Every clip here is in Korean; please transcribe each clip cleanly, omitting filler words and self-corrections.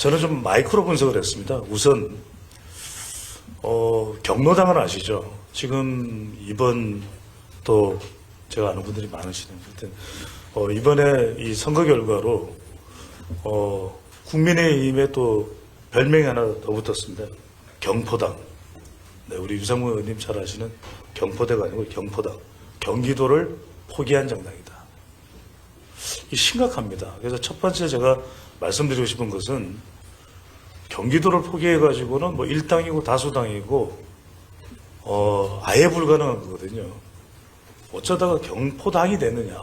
저는 좀 마이크로 분석을 했습니다. 우선 경로당은 아시죠? 지금 이번 또 제가 아는 분들이 많으시는 하여튼 이번에 이 선거 결과로 국민의힘에 또 별명이 하나 더 붙었습니다. 경포당. 네, 우리 유상무 의원님 잘 아시는 경포대가 아니고 경포당. 경기도를 포기한 정당이다. 이 심각합니다. 그래서 첫 번째 제가 말씀드리고 싶은 것은 경기도를 포기해가지고는 뭐 일당이고 다수당이고 아예 불가능한 거거든요. 어쩌다가 경포당이 됐느냐.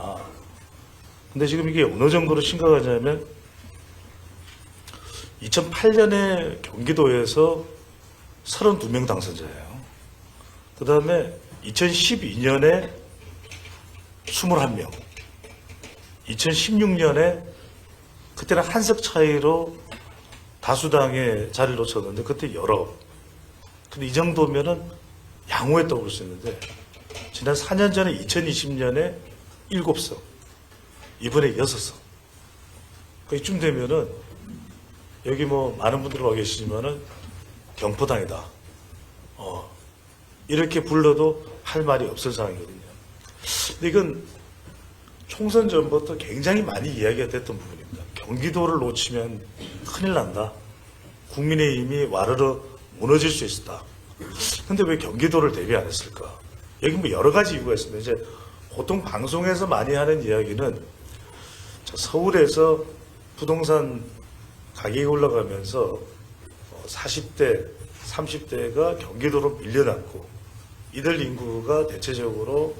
근데 지금 이게 어느 정도로 심각하냐면 2008년에 경기도에서 32명 당선자예요. 그 다음에 2012년에 21명. 2016년에 그때는 한 석 차이로 다수당에 자리를 놓쳤는데 그때 19. 근데 이 정도면은 양호했다고 볼 수 있는데 지난 4년 전에 2020년에 7석. 이번에 6석. 이쯤 되면은 여기 뭐 많은 분들 와 계시지만은 경포당이다. 이렇게 불러도 할 말이 없을 상황이거든요. 근데 이건 총선 전부터 굉장히 많이 이야기가 됐던 부분입니다. 경기도를 놓치면 큰일 난다. 국민의힘이 와르르 무너질 수 있었다. 근데 왜 경기도를 대비 안 했을까? 여기 뭐 여러 가지 이유가 있습니다. 이제 보통 방송에서 많이 하는 이야기는 서울에서 부동산 가격이 올라가면서 40대, 30대가 경기도로 밀려났고 이들 인구가 대체적으로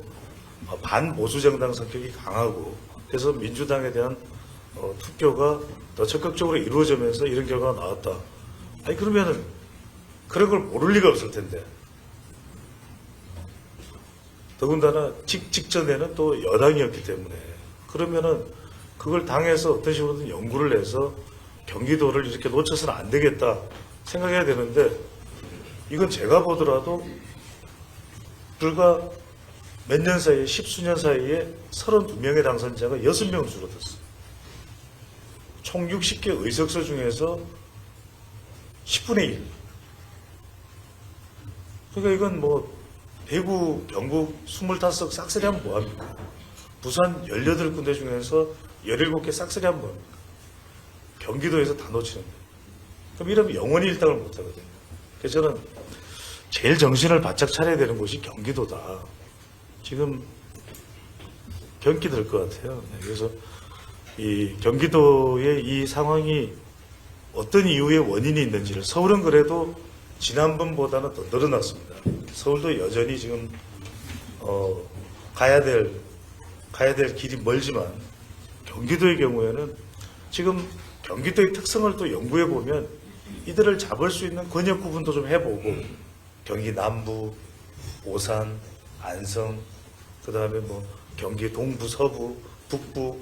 반보수 정당 성격이 강하고 그래서 민주당에 대한 투표가 더 적극적으로 이루어지면서 이런 결과가 나왔다. 아니 그러면은 그런 걸 모를 리가 없을 텐데 더군다나 직전에는 또 여당이었기 때문에 그러면은 그걸 당에서 어떤 식으로든 연구를 해서 경기도를 이렇게 놓쳐서는 안 되겠다 생각해야 되는데 이건 제가 보더라도 불과 몇 년 사이에 10수년 사이에 32명의 당선자가 6명 줄어들었어요. 총 60개 의석수 중에서 10분의 1. 그러니까 이건 뭐 대구, 경북 25석 싹쓸이 하면 뭐합니까? 부산 18군데 중에서 17개 싹쓸이 하면 뭐합니까? 경기도에서 다 놓치는데. 그럼 이러면 영원히 일당을 못하거든요. 그래서 저는 제일 정신을 바짝 차려야 되는 곳이 경기도다. 지금 경기 들 것 같아요. 그래서 이 경기도의 이 상황이 어떤 이유의 원인이 있는지를 서울은 그래도 지난번보다는 더 늘어났습니다. 서울도 여전히 지금 가야 될 길이 멀지만 경기도의 경우에는 지금 경기도의 특성을 또 연구해 보면 이들을 잡을 수 있는 권역 구분도 좀 해보고 경기 남부, 오산, 안성, 그 다음에 뭐 경기 동부, 서부, 북부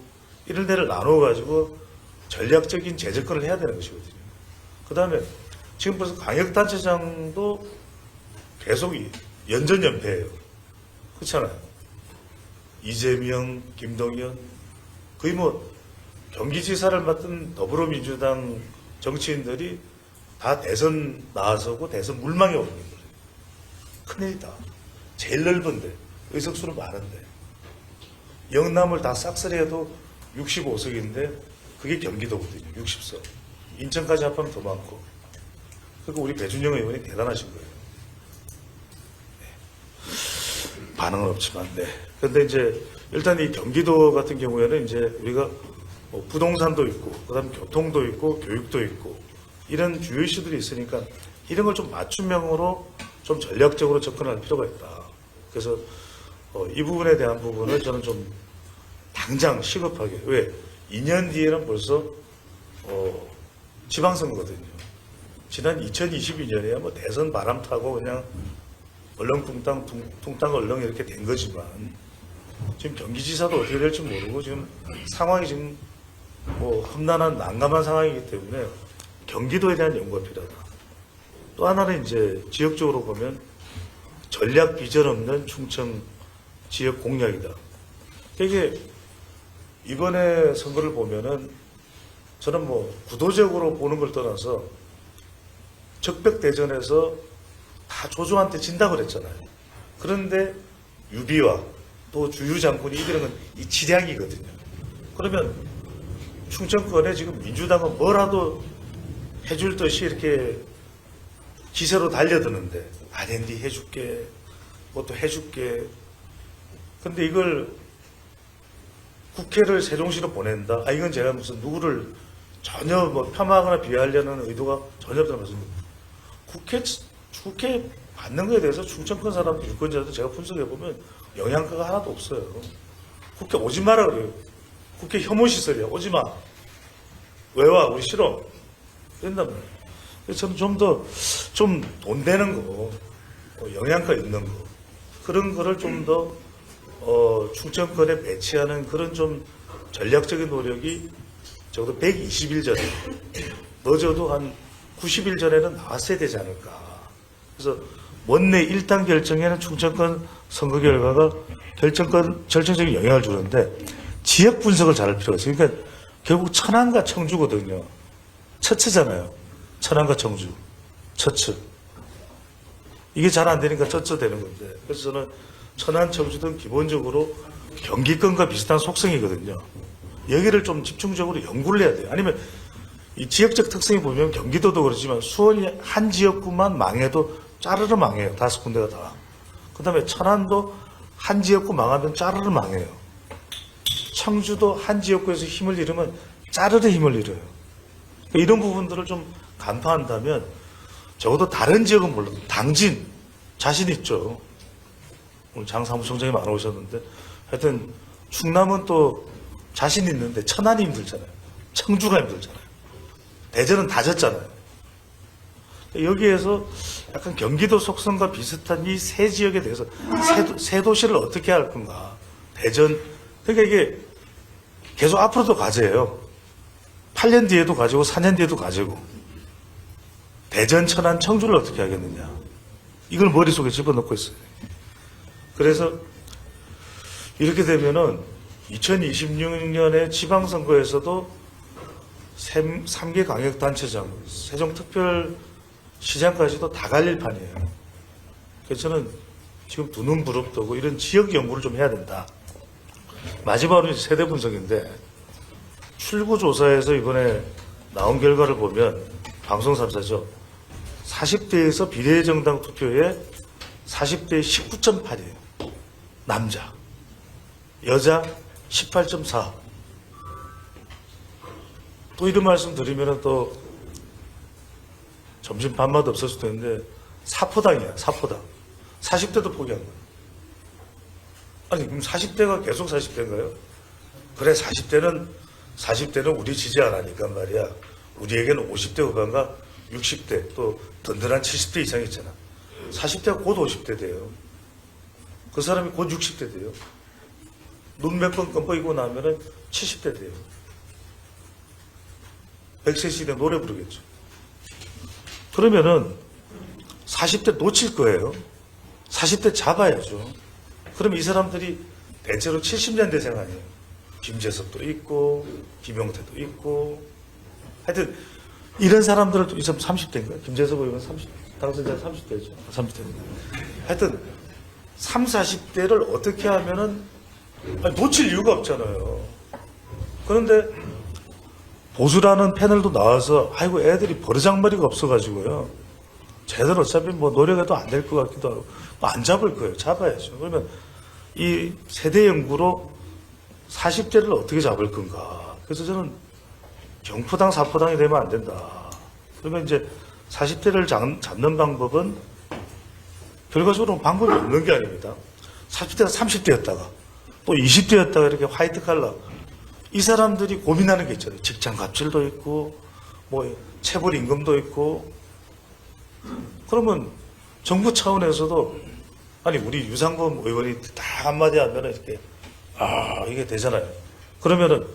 이런 데를 나눠 가지고 전략적인 재접근을 해야 되는 것이거든요. 그 다음에 지금 벌써 광역단체장도 계속 연전연패예요. 그렇잖아요. 이재명, 김동연 거의 뭐 경기지사를 맡은 더불어민주당 정치인들이 다 대선 나서고 대선 물망에 오는 거예요. 큰일이다. 제일 넓은데 의석수는 많은데 영남을 다 싹쓸이해도 65석인데 그게 경기도거든요. 60석. 인천까지 합하면 더 많고. 그러니까 우리 배준영 의원이 대단하신 거예요. 네. 반응은 없지만, 네. 그런데 이제 일단 이 경기도 같은 경우에는 이제 우리가 뭐 부동산도 있고, 그다음 교통도 있고, 교육도 있고 이런 주요 이슈들이 있으니까 이런 걸 좀 맞춤형으로 좀 전략적으로 접근할 필요가 있다. 그래서 이 부분에 대한 부분을 저는 좀 당장 시급하게 왜 2년 뒤에는 벌써 지방선거거든요. 지난 2022년에야 뭐 대선 바람 타고 그냥 얼렁뚱땅 퉁땅 얼렁 이렇게 된 거지만 지금 경기지사도 어떻게 될지 모르고 지금 상황이 지금 뭐 험난한 난감한 상황이기 때문에 경기도에 대한 연구가 필요하다. 또 하나는 이제 지역적으로 보면 전략 비전 없는 충청 지역 공약이다. 이게 이번에 선거를 보면은 저는 뭐 구도적으로 보는 걸 떠나서 적벽대전에서 다 조조한테 진다고 그랬잖아요. 그런데 유비와 또 주유 장군이 이기는 건 이 지략이거든요. 그러면 충청권에 지금 민주당은 뭐라도 해줄 듯이 이렇게 기세로 달려드는데 아닌디 해줄게, 뭐또 해줄게. 근데 이걸 국회를 세종시로 보낸다? 아, 이건 제가 무슨 누구를 전혀 뭐 폄하하거나 비하하려는 의도가 전혀 없다는 말씀입니다. 국회 받는 거에 대해서 충청권 사람 유권자도 제가 분석해보면 영향가가 하나도 없어요. 국회 오지 마라 그래요. 국회 혐오시설이야. 오지 마. 왜 와? 우리 싫어. 된단 말이에요. 그래서 저는 좀 돈 되는 거, 영향가 있는 거, 그런 거를 좀 더 충청권에 배치하는 그런 좀 전략적인 노력이 적어도 120일 전에, 늦어도 한 90일 전에는 나왔어야 되지 않을까. 그래서 원내 1당 결정에는 충청권 선거 결과가 결정적인 영향을 주는데 지역 분석을 잘할 필요가 있어요. 그러니까 결국 천안과 청주거든요. 처처잖아요. 천안과 청주. 처처. 이게 잘 안 되니까 처처 되는 건데. 그래서 저는 천안, 청주는 기본적으로 경기권과 비슷한 속성이거든요. 여기를 좀 집중적으로 연구를 해야 돼요. 아니면 이 지역적 특성이 보면 경기도도 그렇지만 수원이 한 지역구만 망해도 짜르르 망해요. 5군데가 다. 그 다음에 천안도 한 지역구 망하면 짜르르 망해요. 청주도 한 지역구에서 힘을 잃으면 짜르르 힘을 잃어요. 그러니까 이런 부분들을 좀 간파한다면 적어도 다른 지역은 몰라도 당진 자신 있죠. 오늘 장 사무총장이 안 오셨는데 하여튼 충남은 또 자신 있는데 천안이 힘들잖아요. 청주가 힘들잖아요. 대전은 다 졌잖아요. 여기에서 약간 경기도 속성과 비슷한 이 세 지역에 대해서 세 도시를 어떻게 할 건가. 대전. 그러니까 이게 계속 앞으로도 과제예요. 8년 뒤에도 과제고 4년 뒤에도 과제고. 대전, 천안, 청주를 어떻게 하겠느냐. 이걸 머릿속에 집어넣고 있어요. 그래서 이렇게 되면은 2026년에 지방선거에서도 3개 광역단체장, 세종특별시장까지도 다 갈릴 판이에요. 그래서 저는 지금 두 눈 부릅뜨고 이런 지역 연구를 좀 해야 된다. 마지막으로 세대 분석인데 출구조사에서 이번에 나온 결과를 보면 방송 3사죠. 40대에서 비례정당 투표에 40대 19.8이에요. 남자. 여자 18.4. 또 이런 말씀 드리면 또 점심 밥맛 없을 수도 있는데 사포당이야. 사포당. 40대도 포기한 거야. 아니 그럼 40대가 계속 40대인가요? 그래 40대는 우리 지지 안 하니까 말이야. 우리에게는 50대 후반과 60대 또 든든한 70대 이상 있잖아. 40대가 곧 50대 돼요. 그 사람이 곧 60대 돼요. 눈 몇 번 껌뻑이고 나면은 70대 돼요. 100세 시대 노래 부르겠죠. 그러면은 40대 놓칠 거예요. 40대 잡아야죠. 그럼 이 사람들이 대체로 70년대생 아니에요. 김재석도 있고 김용태도 있고 하여튼 이런 사람들은 또 30대인가요? 김재석 의원 30, 당선자 30대죠. 30대입니다. 하여튼 30, 40대를 어떻게 하면은 놓칠 이유가 없잖아요. 그런데 보수라는 패널도 나와서 아이고 애들이 버르장머리가 없어가지고요. 제대로 어차피 뭐 노력해도 안 될 것 같기도 하고 안 잡을 거예요. 잡아야죠. 그러면 이 세대 연구로 40대를 어떻게 잡을 건가. 그래서 저는 경포당, 사포당이 되면 안 된다. 그러면 이제 40대를 잡는 방법은 결과적으로 방법이 없는 게 아닙니다. 40대가 30대였다가 또 20대였다가 이렇게 화이트 칼라. 이 사람들이 고민하는 게 있잖아요. 직장 갑질도 있고, 뭐, 체불 임금도 있고. 그러면 정부 차원에서도, 아니, 우리 유상범 의원이 딱 한마디 하면은 이렇게, 이게 되잖아요. 그러면은,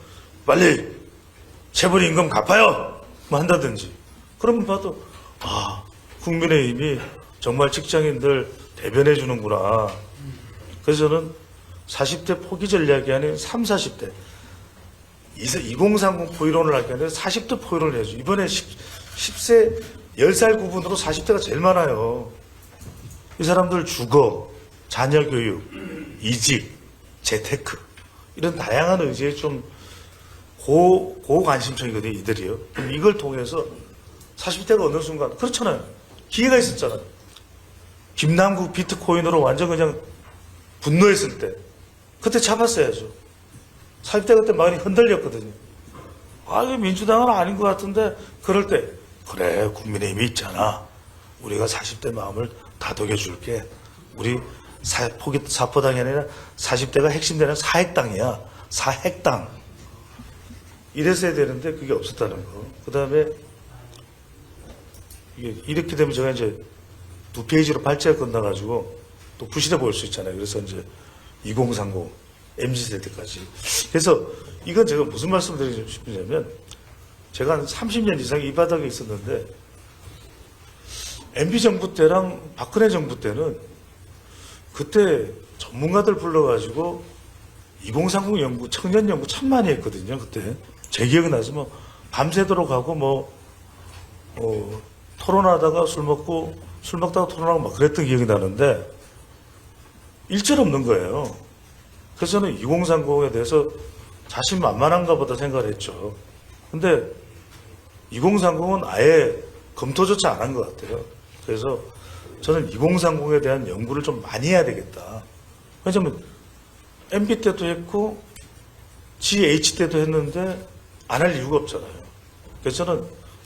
빨리 체불 임금 갚아요! 뭐 한다든지. 그러면 봐도, 국민의힘이 정말 직장인들 대변해 주는구나. 그래서 저는 40대 포기 전략이 아닌 30, 40대. 2030 포이론을 할 게 아니라 40대 포이론을 해야죠. 이번에 10세 10살 구분으로 40대가 제일 많아요. 이 사람들 주거, 자녀 교육, 이직, 재테크 이런 다양한 의제에 좀 고관심청이거든요. 이들이요. 그럼 이걸 통해서 40대가 어느 순간 그렇잖아요. 기회가 있었잖아요. 김남국 비트코인으로 완전 그냥 분노했을 때 그때 잡았어야죠. 40대 그때 많이 흔들렸거든요. 아, 이거 민주당은 아닌 것 같은데 그럴 때 그래 국민의힘이 있잖아. 우리가 40대 마음을 다독여 줄게. 우리 사포당이 아니라 40대가 핵심되는 사핵당이야. 사핵당. 이랬어야 되는데 그게 없었다는 거. 그 다음에 이렇게 되면 제가 이제 2페이지로 발제가 끝나가지고 또 부실해 보일 수 있잖아요. 그래서 이제 2030 MZ세대까지. 그래서 이건 제가 무슨 말씀을 드리고 싶으냐면 제가 한 30년 이상 이 바닥에 있었는데 MB 정부 때랑 박근혜 정부 때는 그때 전문가들 불러가지고 2030 연구, 청년 연구 참 많이 했거든요. 그때 제 기억이 나서 뭐 밤새도록 하고 토론하다가 술 먹다가 토론하고 막 그랬던 기억이 나는데 일절 없는 거예요. 그래서 저는 2030에 대해서 자신만만한가 보다 생각을 했죠. 근데 2030은 아예 검토조차 안 한 것 같아요. 그래서 저는 2030에 대한 연구를 좀 많이 해야 되겠다. 왜냐면 MB 때도 했고 GH 때도 했는데 안 할 이유가 없잖아요. 그래서 저는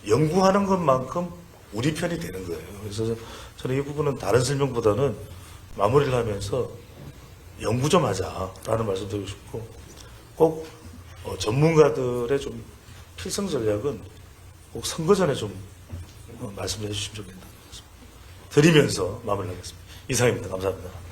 연구하는 것만큼 우리 편이 되는 거예요. 그래서 저는 이 부분은 다른 설명보다는 마무리를 하면서 연구 좀 하자라는 말씀 드리고 싶고 꼭 전문가들의 좀 필성 전략은 꼭 선거 전에 좀 말씀해 주시면 좋겠다. 드리면서 마무리하겠습니다. 이상입니다. 감사합니다.